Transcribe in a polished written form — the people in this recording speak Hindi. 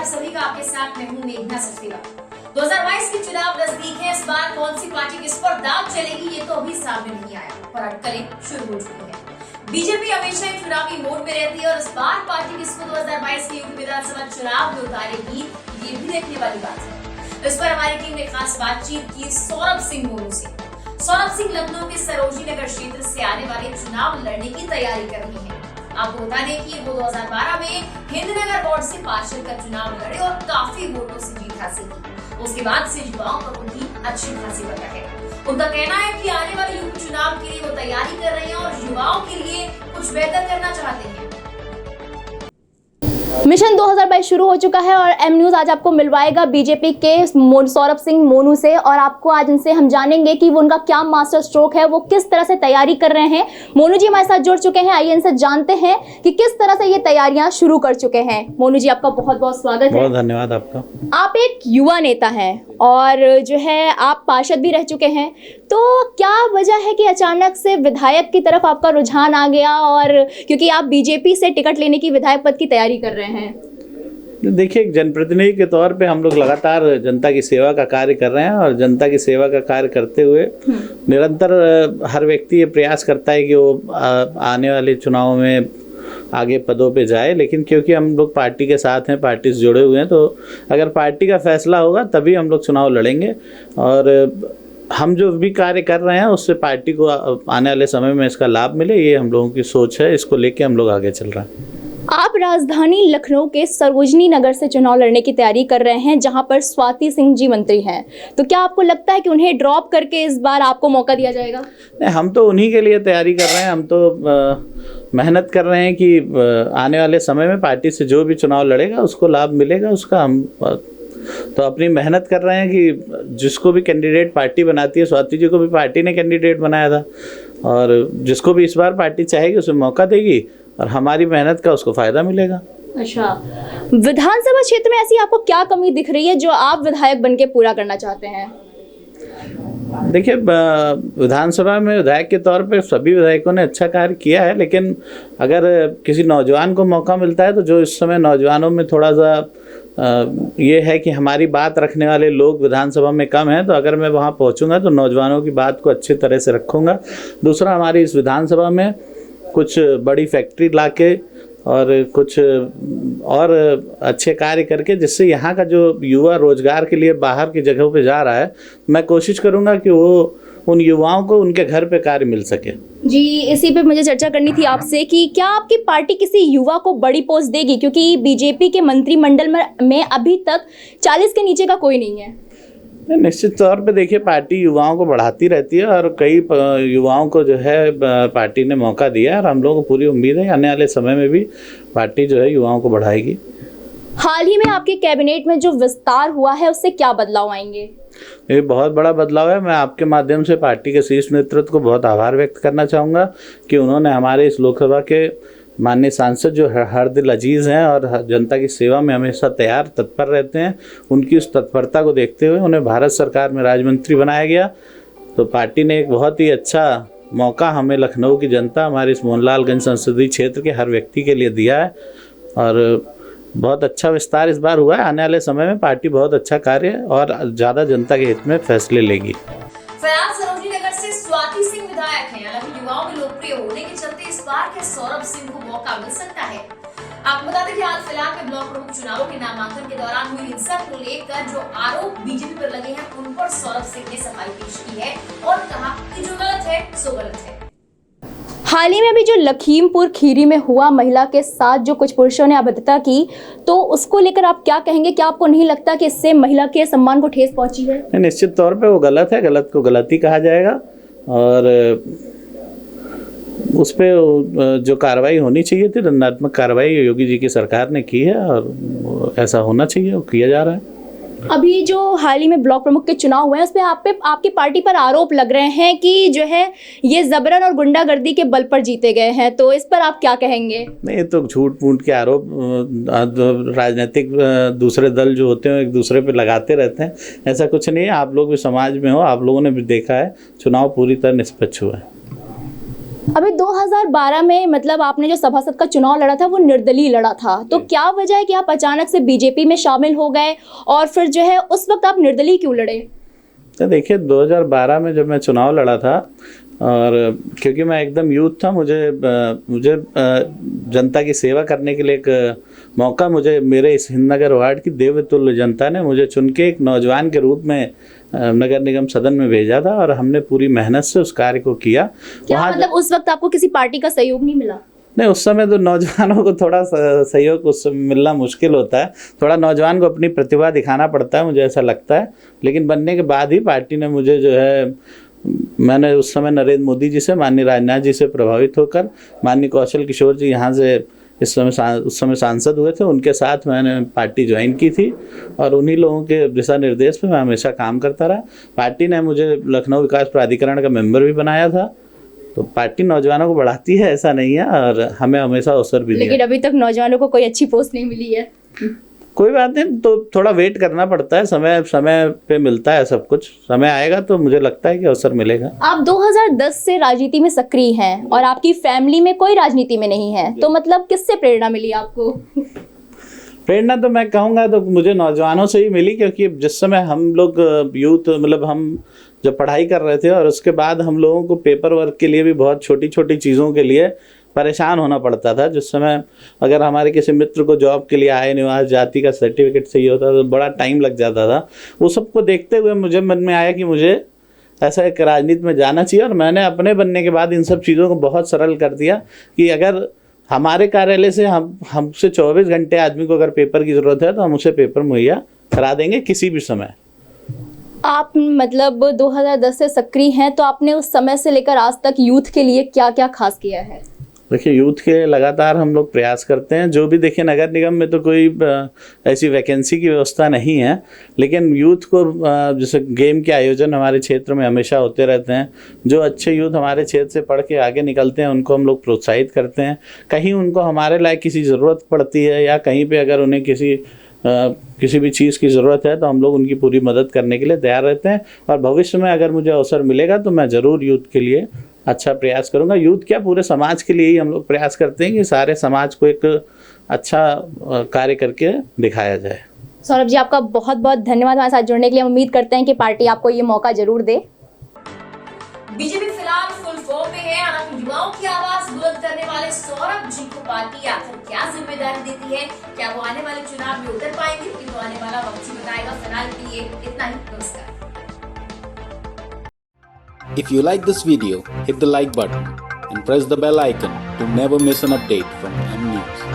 आप सभी का आपके साथ मैं हूं मेघना सचदेवा। 2022 के चुनाव नजदीक है। इस बार कौन सी पार्टी किस पर दांव चलेगी ये तो अभी सामने नहीं आया, पर अटकलें शुरू हो चुकी हैं। बीजेपी हमेशा ही चुनावी मोड में रहती है और इस बार पार्टी किसको 2022 के यूपी विधानसभा चुनाव में उतारेगी ये भी देखने वाली बात है। इस पर हमारी टीम ने खास बातचीत की सौरभ सिंह मोनू से। सौरभ सिंह लखनऊ के सरोजनी नगर क्षेत्र से आने वाले चुनाव लड़ने की तैयारी कर रही है। आपको बता दें कि वो 2012 में हिंदनगर वार्ड से पार्षद का चुनाव लड़े और काफी वोटों से जीत हासिल की। उसके बाद से युवाओं पर उनकी अच्छी खासी वजह है। उनका कहना है कि आने वाले यूपी चुनाव के लिए वो तैयारी कर रहे हैं और युवाओं के लिए कुछ बेहतर करना चाहते हैं। मिशन 2022 शुरू हो चुका है और एम न्यूज आज आपको मिलवाएगा बीजेपी के सौरभ सिंह मोनू से, और आपको आज इनसे हम जानेंगे कि वो उनका क्या मास्टर स्ट्रोक है, वो किस तरह से तैयारी कर रहे हैं। मोनू जी हमारे साथ जुड़ चुके हैं, आइए इनसे जानते हैं कि किस तरह से ये तैयारियां शुरू कर चुके हैं। मोनू जी आपका बहुत बहुत स्वागत है। बहुत धन्यवाद आपका। आप एक युवा नेता हैं और जो है आप पार्षद भी रह चुके हैं, तो क्या वजह है कि अचानक से विधायक की तरफ आपका रुझान आ गया, और क्योंकि आप बीजेपी से टिकट लेने की विधायक पद की तैयारी कर रहे हैं? देखिए, एक जनप्रतिनिधि के तौर पे हम लोग लगातार जनता की सेवा का कार्य कर रहे हैं और जनता की सेवा का कार्य करते हुए निरंतर हर व्यक्ति ये प्रयास करता है कि वो आने वाले चुनाव में आगे पदों पे जाए, लेकिन क्योंकि हम लोग पार्टी के साथ हैं, पार्टी से जुड़े हुए हैं, तो अगर पार्टी का फैसला होगा तभी हम लोग चुनाव लड़ेंगे। और हम जो भी कार्य कर रहे हैं उससे पार्टी को आने वाले समय में इसका लाभ मिले, ये हम लोगों की सोच है। इसको लेके हम लोग आगे चल रहे हैं। आप राजधानी लखनऊ के सरोजनी नगर से चुनाव लड़ने की तैयारी कर रहे हैं, जहां पर स्वाति सिंह जी मंत्री हैं, तो क्या आपको लगता है कि उन्हें ड्रॉप करके इस बार आपको मौका दिया जाएगा? नहीं, हम तो उन्हीं के लिए तैयारी कर रहे हैं। हम तो मेहनत कर रहे हैं कि आने वाले समय में पार्टी से जो भी चुनाव लड़ेगा उसको लाभ मिलेगा। उसका हम तो अपनी मेहनत कर रहे हैं कि जिसको भी कैंडिडेट पार्टी बनाती है, स्वाति जी को भी पार्टी ने कैंडिडेट बनाया था, और जिसको भी इस बार पार्टी चाहेगी उसे मौका देगी और हमारी मेहनत का उसको फायदा मिलेगा। अच्छा, विधानसभा क्षेत्र में ऐसी आपको क्या कमी दिख रही है जो आप विधायक बनके पूरा करना चाहते हैं? देखिए, विधानसभा में विधायक के तौर पे सभी विधायकों ने अच्छा कार्य किया है, लेकिन अगर किसी नौजवान को मौका मिलता है तो जो इस समय नौजवानों में थोड़ा सा ये है कि हमारी बात रखने वाले लोग विधानसभा में कम हैं, तो अगर मैं वहाँ पहुँचूंगा तो नौजवानों की बात को अच्छी तरह से रखूँगा। दूसरा, हमारी इस विधानसभा में कुछ बड़ी फैक्ट्री लाके और कुछ और अच्छे कार्य करके, जिससे यहाँ का जो युवा रोजगार के लिए बाहर की जगहों पे जा रहा है, मैं कोशिश करूँगा कि वो उन युवाओं को उनके घर पे कार्य मिल सके। जी, इसी पे मुझे चर्चा करनी थी आपसे कि क्या आपकी पार्टी किसी युवा को बड़ी पोस्ट देगी, क्योंकि बीजेपी के मंत्रिमंडल में अभी तक 40 के नीचे का कोई नहीं है। निश्चित तौर पे देखिए, पार्टी युवाओं को बढ़ाती रहती है और कई युवाओं को जो है पार्टी ने मौका दिया है, और हम लोगों को पूरी उम्मीद है आने वाले समय में भी पार्टी जो है युवाओं को बढ़ाएगी। हाल ही में आपके कैबिनेट में जो विस्तार हुआ है उससे क्या बदलाव आएंगे? ये बहुत बड़ा बदलाव है। मैं आपके माध्यम से पार्टी के शीर्ष नेतृत्व को बहुत आभार व्यक्त करना चाहूँगा कि उन्होंने हमारे इस लोकसभा के माननीय सांसद जो हर दिल अजीज़ हैं और जनता की सेवा में हमेशा तत्पर रहते हैं, उनकी उस तत्परता को देखते हुए उन्हें भारत सरकार में राज्य मंत्री बनाया गया। तो पार्टी ने एक बहुत ही अच्छा मौका हमें लखनऊ की जनता, हमारे इस मोहनलालगंज संसदीय क्षेत्र के हर व्यक्ति के लिए दिया है, और बहुत अच्छा विस्तार इस बार हुआ है। आने वाले समय में पार्टी बहुत अच्छा कार्य और ज़्यादा जनता के हित में फैसले लेगी। फिलहाल सरोजनी नगर से स्वाति सिंह विधायक हैं। हालांकि युवाओं में लोकप्रिय होने के चलते इस बार के सौरभ सिंह को मौका मिल सकता है। आपको बता दें कि हाल फिलहाल में ब्लॉक प्रमुख चुनावों के नामांकन के दौरान हुई हिंसा को लेकर जो आरोप बीजेपी पर लगे हैं, उन पर सौरभ सिंह ने सफाई पेश की है और कहा कि जो गलत है सो गलत है। हाल ही में भी जो लखीमपुर खीरी में हुआ महिला के साथ जो कुछ पुरुषों ने अभद्रता की, तो उसको लेकर आप क्या कहेंगे? क्या आपको नहीं लगता कि इससे महिला के सम्मान को ठेस पहुंची है? निश्चित तौर पे वो गलत है, गलत को गलत ही कहा जाएगा, और उस पर जो कार्रवाई होनी चाहिए थी, दंडात्मक कार्रवाई योगी जी की सरकार ने की है, और ऐसा होना चाहिए, वो किया जा रहा है। अभी जो हाल ही में ब्लॉक प्रमुख के चुनाव हुए हैं उस पर आपकी पार्टी पर आरोप लग रहे हैं कि जो है ये जबरन और गुंडागर्दी के बल पर जीते गए हैं, तो इस पर आप क्या कहेंगे? नहीं, तो झूठ मूठ के आरोप राजनीतिक दूसरे दल जो होते हैं एक दूसरे पे लगाते रहते हैं। ऐसा कुछ नहीं है। आप लोग भी समाज में हो, आप लोगों ने भी देखा है चुनाव पूरी तरह निष्पक्ष हुआ है। अभी 2012 में मतलब आपने जो सभासद का चुनाव लड़ा था वो निर्दलीय लड़ा था, तो क्या वजह है कि आप अचानक से बीजेपी में शामिल हो गए और फिर जो है उस वक्त आप निर्दलीय क्यों लड़े? तो देखिए 2012 में जब मैं चुनाव लड़ा था, और क्योंकि मैं एकदम यूथ था, मुझे जनता की सेवा करने के लिए एक मौका मुझे मेरे इस हिंदनगर वार्ड की देवतुल्य जनता ने मुझे चुन के एक नौजवान के रूप में नगर निगम सदन में भेजा था, और हमने पूरी मेहनत से उस कार्य को किया। क्या मतलब उस वक्त आपको किसी पार्टी का सहयोग नहीं मिला? नहीं, उस समय तो नौजवानों को थोड़ा सहयोग उस समय मिलना मुश्किल होता है, थोड़ा नौजवान को अपनी प्रतिभा दिखाना पड़ता है, मुझे ऐसा लगता है। लेकिन बनने के बाद ही पार्टी ने मुझे जो है, मैंने उस समय नरेंद्र मोदी जी से, माननीय राजनाथ जी से प्रभावित होकर, माननीय कौशल किशोर जी यहाँ से उस समय सांसद हुए थे, उनके साथ मैंने पार्टी ज्वाइन की थी, और उन्हीं लोगों के दिशा निर्देश पे मैं हमेशा काम करता रहा। पार्टी ने मुझे लखनऊ विकास प्राधिकरण का मेंबर भी बनाया था, तो पार्टी नौजवानों को बढ़ाती है, ऐसा नहीं है, और हमें हमेशा अवसर भी दिया। लेकिन अभी तक नौजवानों को कोई अच्छी पोस्ट नहीं मिली है। कोई बात नहीं, तो थोड़ा वेट करना पड़ता है, समय पे मिलता है सब कुछ, समय आएगा तो मुझे लगता है कि अवसर मिलेगा। आप 2010 से राजनीति में सक्रिय हैं और आपकी फैमिली में कोई राजनीति में नहीं है, तो मतलब किससे प्रेरणा मिली आपको? प्रेरणा तो मैं कहूँगा तो मुझे नौजवानों से ही मिली, क्योंकि जिस समय हम लोग यूथ, मतलब हम जब पढ़ाई कर रहे थे, और उसके बाद हम लोगों को पेपर वर्क के लिए भी बहुत छोटी छोटी चीज़ों के लिए परेशान होना पड़ता था। जिस समय अगर हमारे किसी मित्र को जॉब के लिए आय निवास जाति का सर्टिफिकेट चाहिए होता तो बड़ा टाइम लग जाता था। वो सबको देखते हुए मुझे मन में आया कि मुझे ऐसा एक राजनीति में जाना चाहिए, और मैंने अपने बनने के बाद इन सब चीज़ों को बहुत सरल कर दिया कि अगर हमारे कार्यालय से हमसे 24 घंटे आदमी को अगर पेपर की ज़रूरत है तो हम उसे पेपर मुहैया करा देंगे किसी भी समय। आप मतलब 2010 से सक्रिय हैं, तो आपने उस समय से लेकर आज तक यूथ के लिए क्या क्या खास किया है? देखिए, यूथ के लगातार हम लोग प्रयास करते हैं। जो भी देखिए, नगर निगम में तो कोई ऐसी वैकेंसी की व्यवस्था नहीं है, लेकिन यूथ को जैसे गेम के आयोजन हमारे क्षेत्र में हमेशा होते रहते हैं। जो अच्छे यूथ हमारे क्षेत्र से पढ़ के आगे निकलते हैं उनको हम लोग प्रोत्साहित करते हैं। कहीं उनको हमारे लायक किसी ज़रूरत पड़ती है, या कहीं पे अगर उन्हें किसी भी चीज़ की ज़रूरत है, तो हम लोग उनकी पूरी मदद करने के लिए तैयार रहते हैं। और भविष्य में अगर मुझे अवसर मिलेगा तो मैं ज़रूर यूथ के लिए अच्छा प्रयास करूंगा। यूथ क्या, पूरे समाज के लिए ही हम लोग प्रयास करते हैं कि सारे समाज को एक अच्छा कार्य करके दिखाया जाए। सौरभ जी, आपका बहुत बहुत धन्यवाद हमारे साथ जुड़ने के लिए। हम उम्मीद करते हैं कि पार्टी आपको ये मौका जरूर दे। बीजेपी फिलहाल फुल फॉर्म में है। हालांकि युवाओं की आवाज बुलंद करने वाले सौरभ जी को पार्टी आखिर क्या जिम्मेदारी देती है, क्या वो आने वाले चुनाव में उतर पाएंगे, ये तो आने वाला वक्त ही बताएगा। फिलहाल के लिए इतना ही। नमस्कार। If you like this video, hit the like button and press the bell icon to never miss an update from M News.